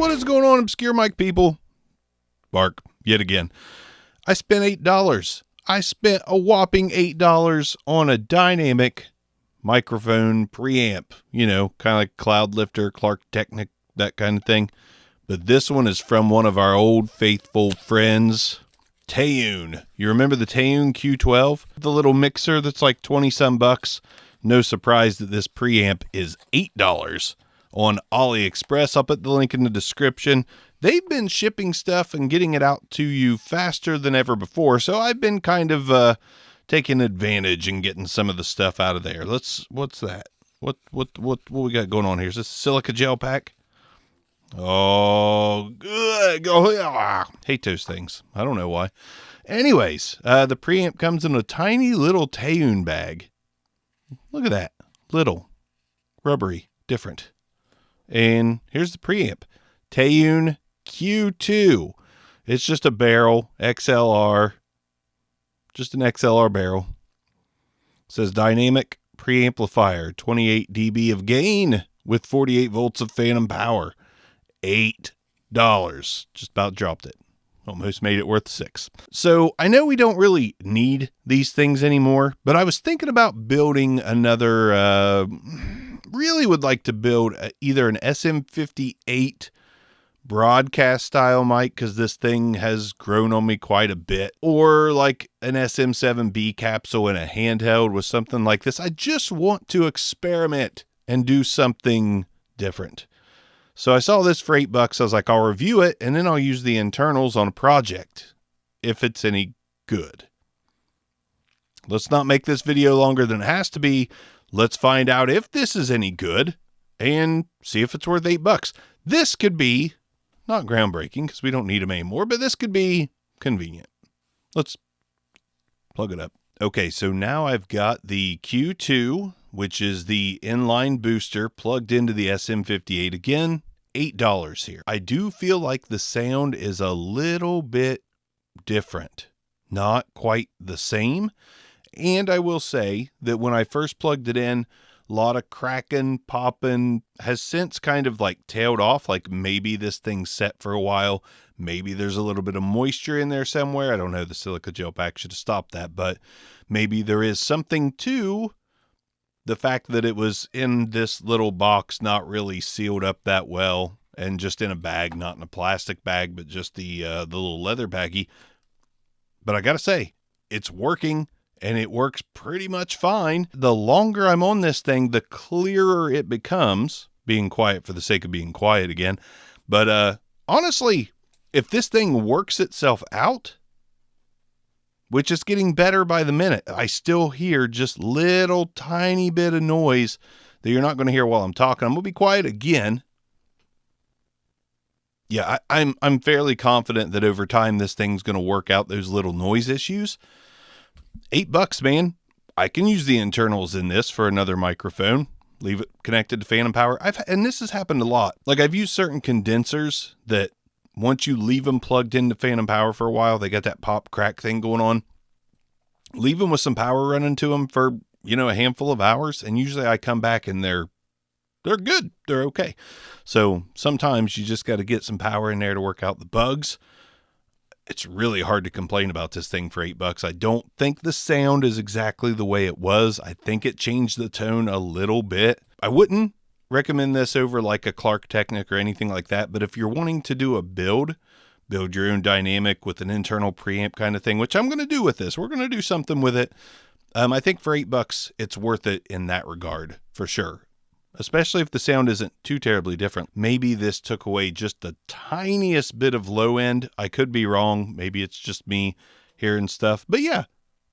What is going on, obscure mic people? Bark, yet again. I spent $8. I spent a whopping $8 on a dynamic microphone preamp. You know, kind of like Cloud Lifter, Clark Technic, that kind of thing. But this one is from one of our old faithful friends, Teyun. You remember the Teyun Q-2? The little mixer that's like 20 some bucks. No surprise that this preamp is $8 on AliExpress. I'll put the link in the description. They've been shipping stuff and getting it out to you faster than ever before, so I've been kind of taking advantage and getting some of the stuff out of there. What's that? What we got going on here? Is this a silica gel pack? Oh, good. Go. Hate those things. I don't know why. Anyways, the preamp comes in a tiny little Teyun bag. Look at that. Little, rubbery, different. And here's the preamp. Teyun Q-2. It's just a barrel, XLR. Just an XLR barrel. It says dynamic preamplifier, 28 dB of gain with 48 volts of phantom power. $8. Just about dropped it. Almost made it worth $6. So I know we don't really need these things anymore, but I was thinking about building another, really would like to build either an SM58 broadcast style mic, because this thing has grown on me quite a bit, or like an SM7B capsule in a handheld with something like this. I just want to experiment and do something different. So I saw this for $8. I was like, I'll review it and then I'll use the internals on a project if it's any good. Let's not make this video longer than it has to be. Let's find out if this is any good and see if it's worth $8. This could be not groundbreaking because we don't need them anymore, but this could be convenient. Let's plug it up. Okay, so now I've got the Q-2, which is the inline booster, plugged into the SM58. Again, $8 here. I do feel like the sound is a little bit different. Not quite the same. And I will say that when I first plugged it in, a lot of cracking, popping, has since kind of like tailed off. Like maybe this thing's set for a while. Maybe there's a little bit of moisture in there somewhere. I don't know. The silica gel pack should have stopped that. But maybe there is something to the fact that it was in this little box, not really sealed up that well, and just in a bag, not in a plastic bag, but just the little leather baggie. But I got to say, it's working. And it works pretty much fine. The longer I'm on this thing, the clearer it becomes. Being quiet for the sake of being quiet again. But honestly, if this thing works itself out, which is getting better by the minute, I still hear just little tiny bit of noise that you're not going to hear while I'm talking. I'm going to be quiet again. Yeah, I'm fairly confident that over time this thing's going to work out those little noise issues. $8, man. I can use the internals in this for another microphone. Leave it connected to phantom power. And this has happened a lot. Like I've used certain condensers that once you leave them plugged into phantom power for a while, they got that pop crack thing going on. Leave them with some power running to them for, a handful of hours. And usually I come back and they're good. They're okay. So sometimes you just got to get some power in there to work out the bugs. It's really hard to complain about this thing for $8. I don't think the sound is exactly the way it was. I think it changed the tone a little bit. I wouldn't recommend this over like a Clark Technic or anything like that. But if you're wanting to do a build your own dynamic with an internal preamp kind of thing, which I'm going to do with this. We're going to do something with it. I think for $8, it's worth it in that regard for sure. Especially if the sound isn't too terribly different. Maybe this took away just the tiniest bit of low end. I could be wrong. Maybe it's just me hearing stuff. But yeah,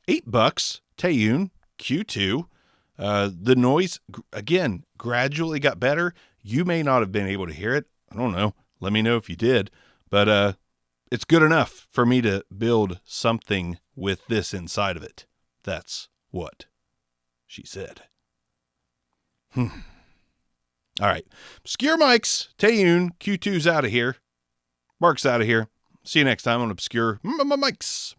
$8, Teyun, Q-2. The noise, again, gradually got better. You may not have been able to hear it. I don't know. Let me know if you did. But it's good enough for me to build something with this inside of it. That's what she said. All right. Obscure Mics, Teyun, Q2's out of here. Mark's out of here. See you next time on Obscure Mics.